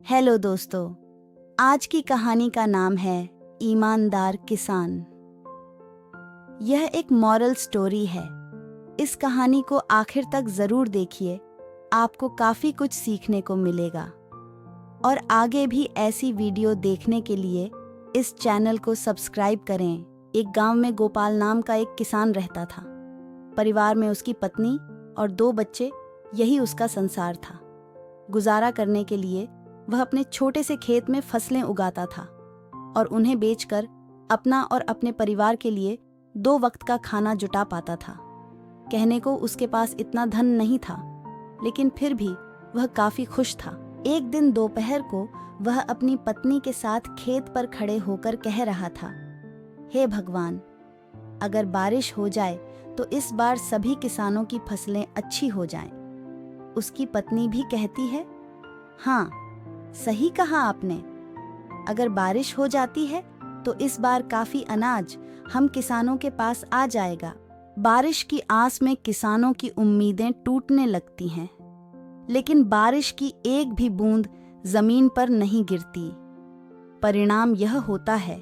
Hello दोस्तों, आज की कहानी का नाम है ईमानदार किसान। यह एक मॉरल स्टोरी है। इस कहानी को आखिर तक जरूर देखिए, आपको काफी कुछ सीखने को मिलेगा। और आगे भी ऐसी वीडियो देखने के लिए इस चैनल को सब्सक्राइब करें। एक गांव में गोपाल नाम का एक किसान रहता था। परिवार में उसकी पत्नी और 2 बच्चे, यही उसका संसार था। गुजारा करने के लिए वह अपने छोटे से खेत में फसलें उगाता था और उन्हें बेचकर अपना और अपने परिवार के लिए 2 वक्त का खाना जुटा पाता था। कहने को उसके पास इतना धन नहीं था, लेकिन फिर भी वह काफी खुश था। एक दिन दोपहर को वह अपनी पत्नी के साथ खेत पर खड़े होकर कह रहा था, हे भगवान, अगर बारिश हो जाए तो इस बार सभी किसानों की फसलें अच्छी हो जाएं। उसकी पत्नी भी कहती है, हाँ, सही कहा आपने। अगर बारिश हो जाती है तो इस बार काफी अनाज हम किसानों के पास आ जाएगा। बारिश की आस में किसानों की उम्मीदें टूटने लगती हैं, लेकिन बारिश की एक भी बूंद जमीन पर नहीं गिरती। परिणाम यह होता है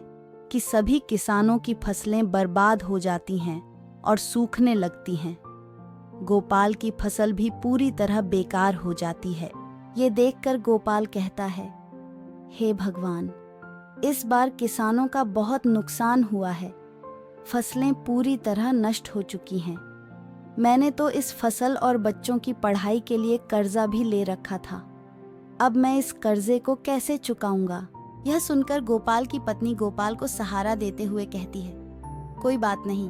कि सभी किसानों की फसलें बर्बाद हो जाती हैं और सूखने लगती हैं। गोपाल की फसल भी पूरी तरह बेकार हो जाती है। ये देखकर गोपाल कहता है, हे भगवान, इस बार किसानों का बहुत नुकसान हुआ है। फसलें पूरी तरह नष्ट हो चुकी हैं। मैंने तो इस फसल और बच्चों की पढ़ाई के लिए कर्जा भी ले रखा था। अब मैं इस कर्जे को कैसे चुकाऊंगा? यह सुनकर गोपाल की पत्नी गोपाल को सहारा देते हुए कहती है, कोई बात नहीं,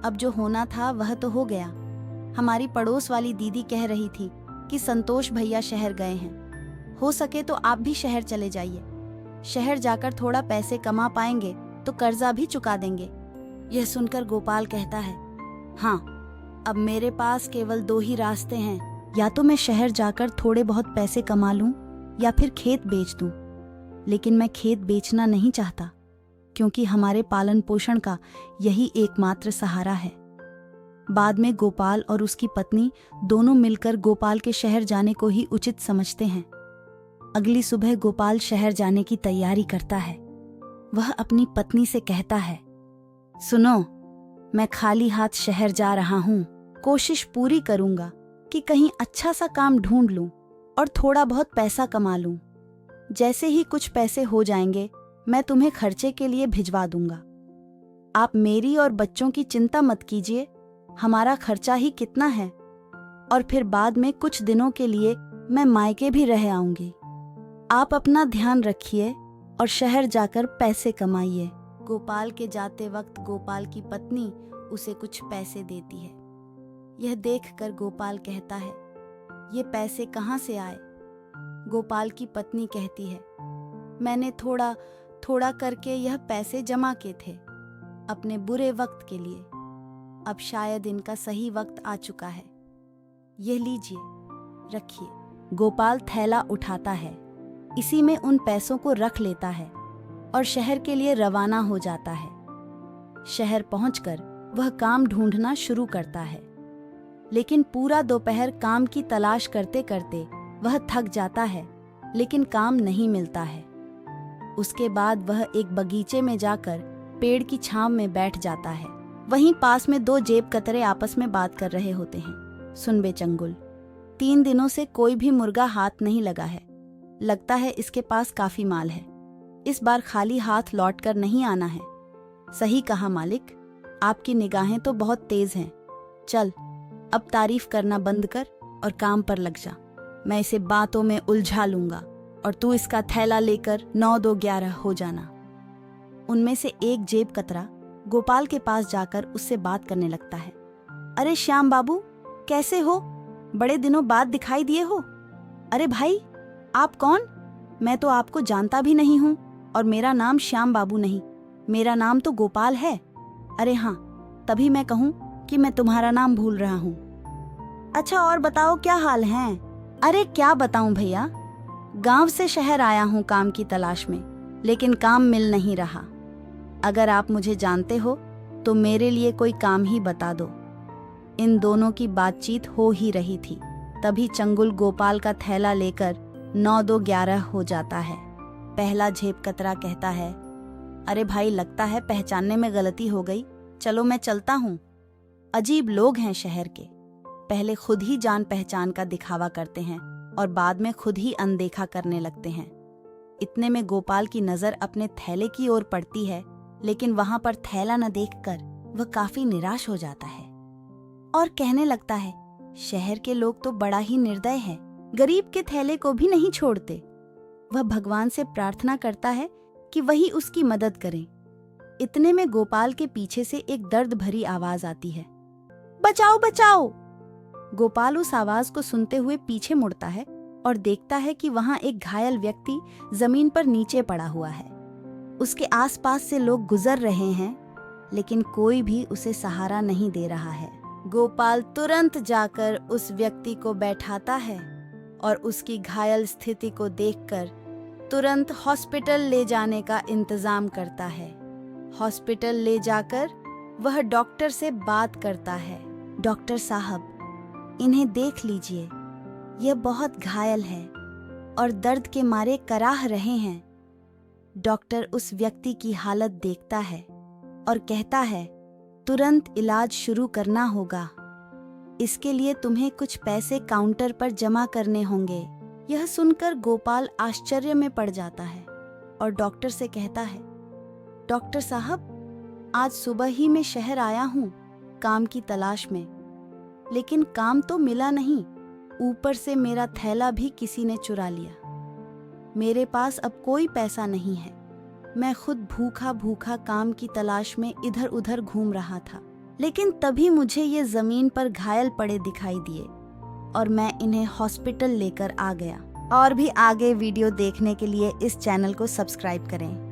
अब जो होना था वह तो हो गया। हमारी पड़ोस वाली दीदी कह रही थी कि संतोष भैया शहर गए हैं। हो सके तो आप भी शहर चले जाइए। शहर जाकर थोड़ा पैसे कमा पाएंगे तो कर्जा भी चुका देंगे। यह सुनकर गोपाल कहता है, हाँ, अब मेरे पास केवल 2 ही रास्ते हैं, या तो मैं शहर जाकर थोड़े बहुत पैसे कमा लूं या फिर खेत बेच दूं। लेकिन मैं खेत बेचना नहीं चाहता, क्योंकि हमारे पालन पोषण का यही एकमात्र सहारा है। बाद में गोपाल और उसकी पत्नी दोनों मिलकर गोपाल के शहर जाने को ही उचित समझते हैं। अगली सुबह गोपाल शहर जाने की तैयारी करता है। वह अपनी पत्नी से कहता है, सुनो, मैं खाली हाथ शहर जा रहा हूँ। कोशिश पूरी करूंगा कि कहीं अच्छा सा काम ढूंढ लूं और थोड़ा बहुत पैसा कमा लूं। जैसे ही कुछ पैसे हो जाएंगे मैं तुम्हें खर्चे के लिए भिजवा दूंगा। आप मेरी और बच्चों की चिंता मत कीजिए, हमारा खर्चा ही कितना है, और फिर बाद में कुछ दिनों के लिए मैं मायके भी रह आऊंगी। आप अपना ध्यान रखिए और शहर जाकर पैसे कमाइए। गोपाल के जाते वक्त गोपाल की पत्नी उसे कुछ पैसे देती है। यह देखकर गोपाल कहता है, ये पैसे कहाँ से आए? गोपाल की पत्नी कहती है, मैंने थोड़ा थोड़ा करके यह पैसे जमा किए थे अपने बुरे वक्त के लिए। अब शायद इनका सही वक्त आ चुका है। यह लीजिए, रखिए। गोपाल थैला उठाता है, इसी में उन पैसों को रख लेता है और शहर के लिए रवाना हो जाता है। शहर पहुंचकर वह काम ढूंढना शुरू करता है, लेकिन पूरा दोपहर काम की तलाश करते करते वह थक जाता है, लेकिन काम नहीं मिलता है। उसके बाद वह एक बगीचे में जाकर पेड़ की छांव में बैठ जाता है। वहीं पास में 2 जेब कतरे आपस में बात कर रहे होते हैं। सुन बे चंगुल, 3 दिनों से कोई भी मुर्गा हाथ नहीं लगा है। लगता है इसके पास काफी माल है। इस बार खाली हाथ लौटकर नहीं आना है। सही कहा मालिक, आपकी निगाहें तो बहुत तेज हैं। चल, अब तारीफ करना बंद कर और काम पर लग जा। मैं इसे बातों में उलझा लूंगा और तू इसका थैला लेकर 9-2-11 हो जाना। उनमें से एक जेब कतरा गोपाल के पास जाकर उससे बात करने लगता है। अरे श्याम बाबू, कैसे हो? बड़े दिनों बाद दिखाई दिए हो। अरे भाई, आप कौन? मैं तो आपको जानता भी नहीं हूँ, और मेरा नाम श्याम बाबू नहीं, मेरा नाम तो गोपाल है। अरे हाँ, तभी मैं कहूँ कि मैं तुम्हारा नाम भूल रहा हूँ। अच्छा, और बताओ क्या हाल है? अरे क्या बताऊं भैया, गांव से शहर आया हूँ काम की तलाश में, लेकिन काम मिल नहीं रहा। अगर आप मुझे जानते हो तो मेरे लिए कोई काम ही बता दो। इन दोनों की बातचीत हो ही रही थी, तभी चंगुल गोपाल का थैला लेकर 9-2-11 हो जाता है। पहला झेप कतरा कहता है, अरे भाई लगता है पहचानने में गलती हो गई, चलो मैं चलता हूँ। अजीब लोग हैं शहर के, पहले खुद ही जान पहचान का दिखावा करते हैं और बाद में खुद ही अनदेखा करने लगते हैं। इतने में गोपाल की नजर अपने थैले की ओर पड़ती है, लेकिन वहां पर थैला न देखकर वह काफी निराश हो जाता है और कहने लगता है, शहर के लोग तो बड़ा ही निर्दय हैं, गरीब के थैले को भी नहीं छोड़ते। वह भगवान से प्रार्थना करता है कि वही उसकी मदद करें। इतने में गोपाल के पीछे से एक दर्द भरी आवाज आती है, बचाओ बचाओ। गोपाल उस आवाज को सुनते हुए पीछे मुड़ता है और देखता है कि वहां एक घायल व्यक्ति जमीन पर नीचे पड़ा हुआ है। उसके आसपास से लोग गुजर रहे हैं, लेकिन कोई भी उसे सहारा नहीं दे रहा है। गोपाल तुरंत जाकर उस व्यक्ति को बैठाता है और उसकी घायल स्थिति को देखकर तुरंत हॉस्पिटल ले जाने का इंतजाम करता है। हॉस्पिटल ले जाकर वह डॉक्टर से बात करता है, डॉक्टर साहब इन्हें देख लीजिए, यह बहुत घायल है और दर्द के मारे कराह रहे हैं। डॉक्टर उस व्यक्ति की हालत देखता है और कहता है, तुरंत इलाज शुरू करना होगा। इसके लिए तुम्हें कुछ पैसे काउंटर पर जमा करने होंगे। यह सुनकर गोपाल आश्चर्य में पड़ जाता है और डॉक्टर से कहता है, डॉक्टर साहब आज सुबह ही मैं शहर आया हूँ काम की तलाश में, लेकिन काम तो मिला नहीं, ऊपर से मेरा थैला भी किसी ने चुरा लिया। मेरे पास अब कोई पैसा नहीं है। मैं खुद भूखा भूखा काम की तलाश में इधर उधर घूम रहा था, लेकिन तभी मुझे ये जमीन पर घायल पड़े दिखाई दिए और मैं इन्हें हॉस्पिटल लेकर आ गया। और भी आगे वीडियो देखने के लिए इस चैनल को सब्सक्राइब करें।